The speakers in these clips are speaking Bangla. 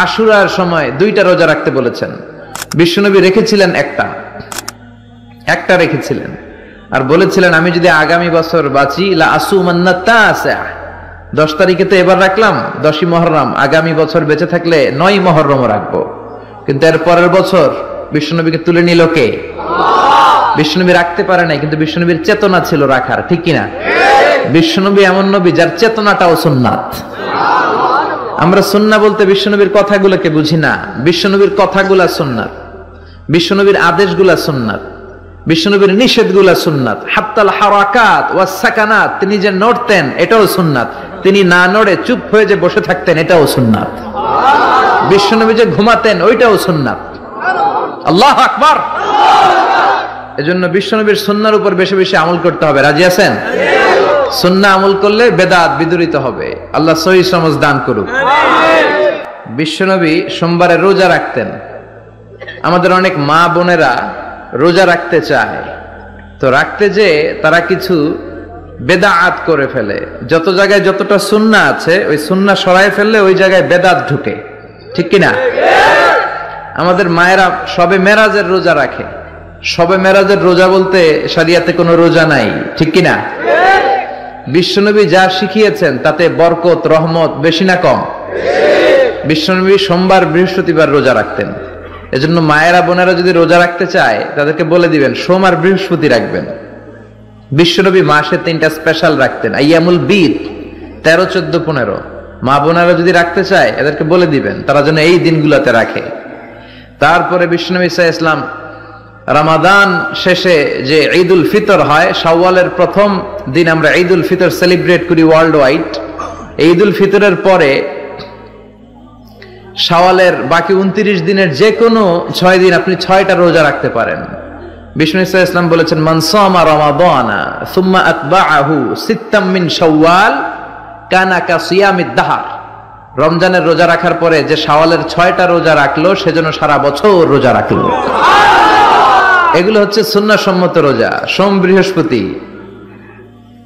আশুরার সময় 2টা রোজা রাখতে বলেছেন। বিশ্বনবী রেখেছিলেন একটা রেখেছিলেন, আর বলেছিলেন আমি যদি আগামী বছর বাঁচি লা আসুমান্না তাসা, 10 তারিখে তো এবার রাখলাম 10ই মুহররম, আগামী বছর বেঁচে থাকলে 9ই মুহররমও রাখবো। কিন্তু এর পরের বছর বিশ্বনবীকে তুলে নিল কে? বিশ্বনবী রাখতে পারে নাই, কিন্তু বিশ্বনবীর চেতনা ছিল রাখার, ঠিক কিনা? বিশ্বনবী এমন নবী যার চেতনাটাও সুন্নাত। আমরা সুন্নাহ বলতে বিশ্বনবীর কথাগুলোকে বুঝি না, বিশ্বনবীর কথাগুলা সুন্নাত, বিশ্বনবীর আদেশগুলা সুন্নাত, বিশ্বনবীর নিষেধগুলা সুন্নাত। হাত্তাল হারাকাত ওয়াস সাকানাত, তিনি যে নড়তেন এটাও সুন্নাত, তিনি না নড়ে চুপ হয়ে যে বসে থাকতেন এটাও সুন্নাত, বিশ্বনবী যে ঘুমাতেন ওইটাও সুন্নাত। আল্লাহু আকবার। এজন্য বিশ্বনবীর সুন্নাহর উপর বেশি বেশি আমল করতে হবে। রাজি আছেন? সুন্নাহ আমল করলে বেদাত বিদুরিত হবে। আল্লাহ সহিহ সমঝ দান করুক। বিশ্বনবী সোমবারে রোজা রাখতেন। আমাদের অনেক মা বোনেরা রোজা রাখতে চায়, তো রাখতে যে তারা কিছু বেদাত করে ফেলে। যত জায়গায় যতটা সুন্নাহ আছে ওই সুন্নাহ সরায় ফেললে ওই জায়গায় বেদাত ঢুকে, ঠিক কিনা? আমাদের মায়েরা শবে মেরাজের রোজা রাখে। শবে মেরাজের রোজা বলতে শরিয়াতে কোনো রোজা নাই, ঠিক কিনা? বিশ্বনবী যা শিখিয়েছেন তাতে বরকত রহমত বেশি না কম? বিশ্বনবী সোমবার বৃহস্পতিবার রোজা রাখতেন। এজন্য মায়েরা বোনেরা যদি রোজা রাখতে চায় তাদেরকে বলে দিবেন সোম আর বৃহস্পতি রাখবেন। বিশ্বনবী মাসে 3টা স্পেশাল রাখতেন, আইয়ামুল বীদ 13, 14, 15। মা বোনেরা যদি রাখতে চায় এদেরকে বলে দিবেন তারা যেন এই দিনগুলোতে রাখে। তারপরে বিশ্বনবী সাল্লাল্লাহু আলাইহি ওয়াসাল্লাম রমাদান শেষে যে ঈদুল ফিতর হয়, শাওয়ালের প্রথম দিন আমরা ঈদুল ফিতর সেলিব্রেট করি ওয়ার্ল্ড ওয়াইড। ঈদুল ফিতরের পরে শাওয়ালের বাকি 29 দিনের যে কোনো 6 দিন আপনি 6টা রোজা রাখতে পারেন। বিষ্ণু সাল্লাল্লাহু আলাইহি ওয়াসাল্লাম বলেছেন মান সামা রমাদানা সুম্মা আতবাআহু সিত্তাম মিন শাওয়াল কানা কা সিয়ামিদ দাহর। রমজানের রোজা রাখার পরে যে শাওয়ালের 6টা রোজা রাখলো সেজন্য সারা বছর রোজা রাখলো। এগুলো হচ্ছে সুন্নাহসম্মত রোজা, সোম বৃহস্পতি।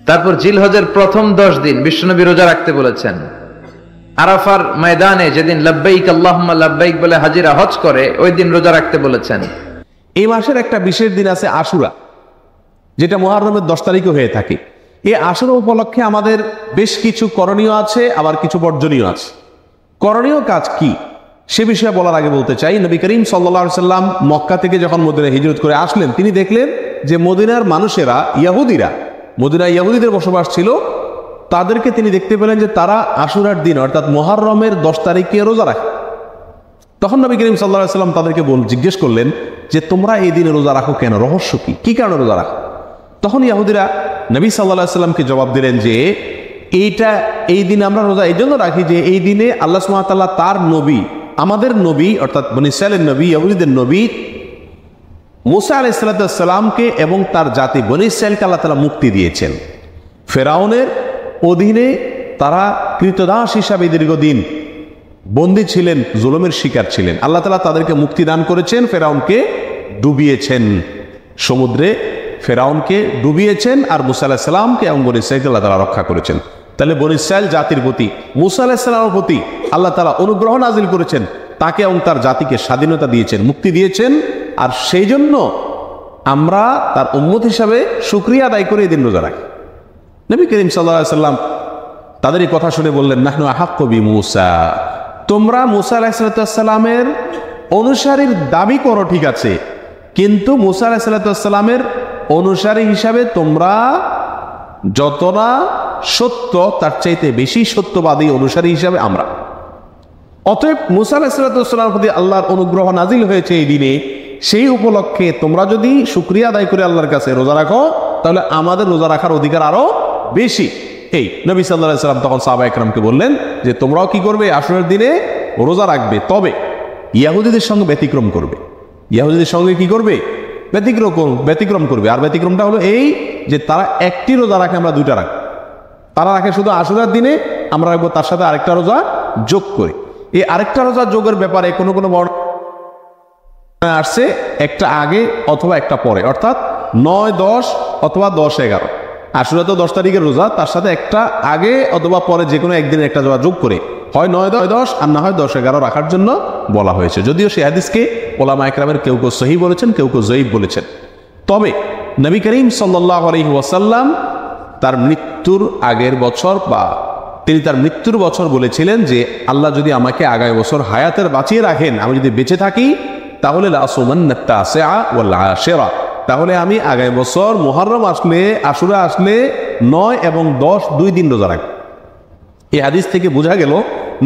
তারপর জিলহজের প্রথম 10 দিন বিশ্বনবী রোজা রাখতে বলেছেন। আরাফার ময়দানে যেদিন লাব্বাইক আল্লাহুম্মা লাব্বাইক বলে হাজিরা হজ করে ওই দিন রোজা রাখতে বলেছেন। এই মাসের একটা বিশেষ দিন আছে আশুরা, যেটা মুহররমের 10 তারিখে হয়ে থাকে। এই আশুরা উপলক্ষে আমাদের বেশ কিছু করণীয় আছে, আবার কিছু বর্জনীয় আছে। করণীয় কাজ কি সে বিষয়ে বলার আগে বলতে চাই, নবী করিম সাল্লাল্লাহু আলাইহি সাল্লাম মক্কা থেকে যখন মদিনায় হিজরত করে আসলেন, তিনি দেখলেন যে মদিনার মানুষেরা ইহুদিরা, মদিনায় ইহুদিদের বসবাস ছিল, তাদেরকে তিনি দেখতে পেলেন যে তারা আশুরার দিন অর্থাৎ মুহররমের 10 তারিখে রোজা রাখে। তখন নবী করিম সাল্লাল্লাহু আলাইহি সাল্লাম তাদেরকে জিজ্ঞেস করলেন যে তোমরা এই দিনে রোজা রাখো কেন, রহস্য কি, কি কারণে রোজা রাখো? তখন ইহুদিরা নবী সাল্লাল্লাহু আলাইহি সাল্লামকে জবাব দিলেন যে এই দিনে আমরা রোজা এই জন্য রাখি যে এই দিনে আল্লাহ সুবহানাহু ওয়া তাআলা তার নবী, আমাদের নবী অর্থাৎ বনী ইসরাঈলের নবী, ইহুদিদের নবী মুসা আলাইহিস সালামকে এবং তার জাতি বনী ইসরাঈলকে আল্লাহ তাআলা মুক্তি দিয়েছেন। ফেরাউনের অধীনে তারা কৃতদাস হিসাবে দীর্ঘদিন বন্দী ছিলেন, জুলুমের শিকার ছিলেন। আল্লাহ তাআলা তাদেরকে মুক্তি দান করেছেন, ফেরাউনকে ডুবিয়েছেন, সমুদ্রে ফেরাউনকে ডুবিয়েছেন, আর মুসা আলাইহিস সালামকে এবং বনী ইসরাঈলকে আল্লাহ তাআলা রক্ষা করেছেন। তাহলে বনী ইসরাঈল জাতির প্রতি মুসা আলাইহিস সালামের প্রতি আল্লাহ তাআলা অনুগ্রহ নাজিল করেছেন, তাকে এবং তার জাতিকে স্বাধীনতা দিয়েছেন, মুক্তি দিয়েছেন। আর সেই জন্য আমরা তার উম্মত হিসাবে শুকরিয়া আদায় করে এই দিন রোজা রাখি। নবী করিম সাল্লাল্লাহু আলাইহি সাল্লাম তাদের এই কথা শুনে বললেন নাহনু আহাক্কু বিমূসা, তোমরা মুসা আলাইহিস সালামের অনুসারীর দাবি করো ঠিক আছে, কিন্তু মুসা আলাইহিস সালামের অনুসারী হিসাবে তোমরা যতটা সত্য তার চাইতে বেশি সত্যবাদী অনুসারী হিসাবে আমরা। অতএব মুসা আলাইহিস সালামের প্রতি আল্লাহর অনুগ্রহ নাজিল হয়েছে এই দিনে, সেই উপলক্ষে তোমরা যদি শুকরিয়া আদায় করে আল্লাহর কাছে রোজা রাখো তাহলে আমাদের রোজা রাখার অধিকার আরো বেশি। এই নবী সাল্লাল্লাহু আলাইহি সাল্লাম তখন সাহাবা একরামকে বললেন যে তোমরাও কি করবে, আশুরার দিনে রোজা রাখবে, তবে ইহুদিদের সঙ্গে ব্যতিক্রম করবে। ইহুদিদের সঙ্গে কি করবে? ব্যতিক্রম করবে। আর ব্যতিক্রমটা হলো এই যে তারা একটি রোজা রাখে, আমরা 2টা রাখি। তারা রাখে শুধু আশুরার দিনে, আমরা রাখবো তার সাথে আরেকটা রোজা যোগ করে। এই আরেকটা রোজা যোগের ব্যাপারে কোনো কোনো বর্ণনা আসছে একটা আগে অথবা একটা পরে, অর্থাৎ 9, 10 অথবা 10, 11। আশুরা তো 10 তারিখের রোজা, তার সাথে একটা আগে অথবা পরে যে কোনো একদিনের একটা রোজা যোগ করে হয় 9-10 আর না হয় 10-11 রাখার জন্য বলা হয়েছে। যদিও সেই হাদিসকে ওলামা একরামের কেউ কেউ সহিহ বলেছেন, কেউ কেউ জয়ীফ বলেছেন। তবে নবী করিম সাল্লাল্লাহু আলাইহি ওয়াসাল্লাম তার মৃত্যুর আগের বছর বা তিনি তার মৃত্যুর বছর বলেছিলেন যে আল্লাহ যদি আমাকে আগামী বছর হায়াতের বাঁচিয়ে রাখেন, আমি যদি বেঁচে থাকি, তাহলে লাসুমান্নাত তাসিআ ওয়াল আশিরা, তাহলে আমি আগামী বছর মুহররম আসলে, আশুরা আসলে 9 এবং 10 2 দিন রোজা রাখব। এই হাদিস থেকে বোঝা গেল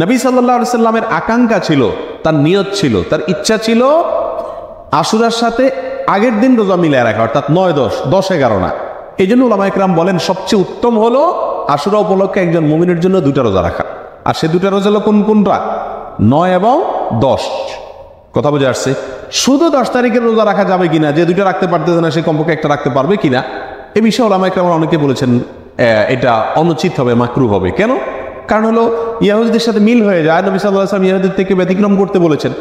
নবী সাল্লাল্লাহু আলাইহি সাল্লামের আকাঙ্ক্ষা ছিল, তার নিয়ত ছিল, তার ইচ্ছা ছিল আশুরার সাথে আগের দিন রোজা মিলিয়ে রাখা, অর্থাৎ 9-10, 10-11 না। এই জন্য উলামা ইকরাম বলেন সবচেয়ে উত্তম হলো আশুরা উপলক্ষে একজন মুমিনের জন্য 2টা রোজা রাখা। আর সে 2টা রোজা হলো কোনটা? 9 এবং 10। কথা বুঝে আসছে? শুধু 10 তারিখের রোজা রাখা যাবে কিনা, যে 2টা রাখতে পারতেছে না সে কমপক্ষে একটা রাখতে পারবে কিনা, এ বিষয়ে উলামা ইকরাম অনেকে বলেছেন এটা অনুচিত হবে, মাকরুহ হবে। কেন? কারণ হলো ইহুদিদের সাথে মিল হয়ে যায়, নবী সাল্লাল্লাহু আলাইহি ওয়াসাল্লাম ইহুদিদের থেকে ব্যতিক্রম করতে বলেছেন,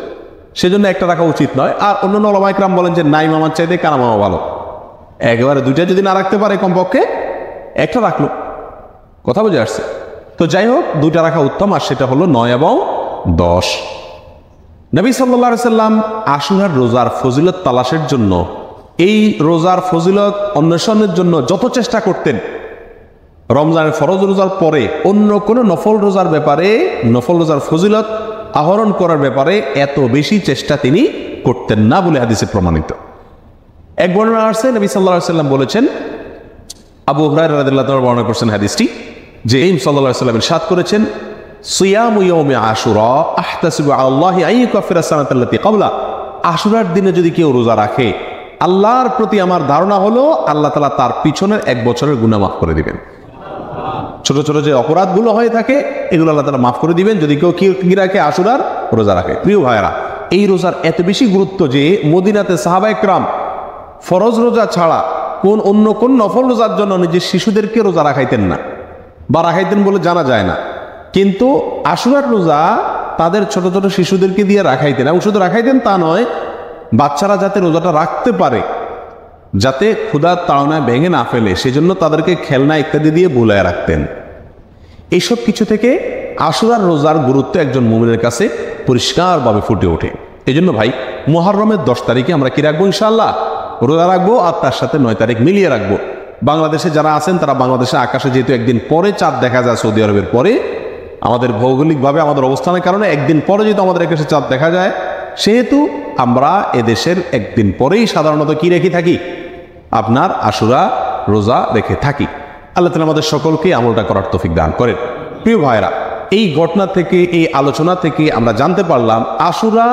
সেজন্য একটা রাখা উচিত নয়। আর অন্যান্য উলামা ইকরাম বলেন যে নাই মামার চাইতে কানা মামা ভালো, একেবারে 2টা যদি না রাখতে পারে কমপক্ষে একটা রাখলো। কথা বুঝে আসছে? তো যাই হোক, 2টা রাখা উত্তম, আর সেটা হলো 9 এবং 10। নবী সাল্লাল্লাহু আলাইহি সাল্লাম আশুরার রোজার ফজিলত তালাশের জন্য, এই রোজার ফজিলত অন্বেষণের জন্য যত চেষ্টা করতেন, রমজানের ফরজ রোজার পরে অন্য কোনো নফল রোজার ব্যাপারে, নফল রোজার ফজিলত আহরণ করার ব্যাপারে এত বেশি চেষ্টা তিনি করতেন না বলে হাদিসে প্রমাণিত। এক বর্ণনা আসছে, নবী সাল্লাল্লাহু আলাইহি সাল্লাম বলেছেন, আবু হুরায়রা রাদিয়াল্লাহু তাআলা বর্ণনা করেছেন হাদিসটি, যে সাল্লাল্লাহু আলাইহি সাল্লাম ইরশাদ করেছেন, সিয়ামু ইয়াউমি আশুরা আহতাসিবু আলাল্লাহি আন ইউকাফিরা সানাতাল্লাতী ক্বাবলা, আশুরার দিনে যদি কেউ রোজা রাখে, আল্লাহর প্রতি আমার ধারণা হলো আল্লাহ তাআলা তার পিছনের 1 বছরের গুনাহ মাফ করে দিবেন। ছোট ছোট যে অপরাধগুলো হয়ে থাকে এগুলো আল্লাহ তাআলা মাফ করে দিবেন যদি কেউ কি রাখে, আশুরার রোজা রাখে। প্রিয় ভাইয়েরা, এই রোজার এত বেশি গুরুত্ব যে মদিনাতে সাহাবায়ে কেরাম ফরজ রোজা ছাড়া অন্য কোন নফল রোজার জন্য নিজের শিশুদেরকে রোজা রাখাইতেন না, বা রাখাইতেন বলে জানা যায় না। কিন্তু আশুরার রোজা তাদের ছোট ছোট শিশুদেরকে দিয়ে রাখাইতেন, এবং শুধু রাখাইতেন তা নয়, বাচ্চারা যাতে রোজাটা রাখতে পারে, যাতে ক্ষুধার তাড়নায় ভেঙে না ফেলে, সেজন্য তাদেরকে খেলনা ইত্যাদি দিয়ে বুলায় রাখতেন। এইসব কিছু থেকে আশুরার রোজার গুরুত্ব একজন মুমিনের কাছে পরিষ্কারভাবে ফুটে ওঠে। এই জন্য ভাই, মুহররমের 10 তারিখে আমরা কি রাখবো? ইনশাআল্লাহ রোজা রাখবো, আর তার সাথে 9 তারিখ মিলিয়ে রাখবো। বাংলাদেশে যারা আছেন তারা বাংলাদেশে আকাশে যেহেতু একদিন পরে চাঁদ দেখা যায়, সৌদি আরবের পরে, আমাদের ভৌগোলিকভাবে আমাদের অবস্থানের কারণে একদিন পরে যেহেতু আমাদের আকাশে চাঁদ দেখা যায়, সেহেতু আমরা এদেশের একদিন পরেই সাধারণত কি রেখে থাকি? আপনার আশুরা রোজা রেখে থাকি। আল্লাহ তাআলা আমাদের সকলকে আমলটা করার তৌফিক দান করেন। প্রিয় ভাইরা, এই ঘটনা থেকে, এই আলোচনা থেকে আমরা জানতে পারলাম আশুরা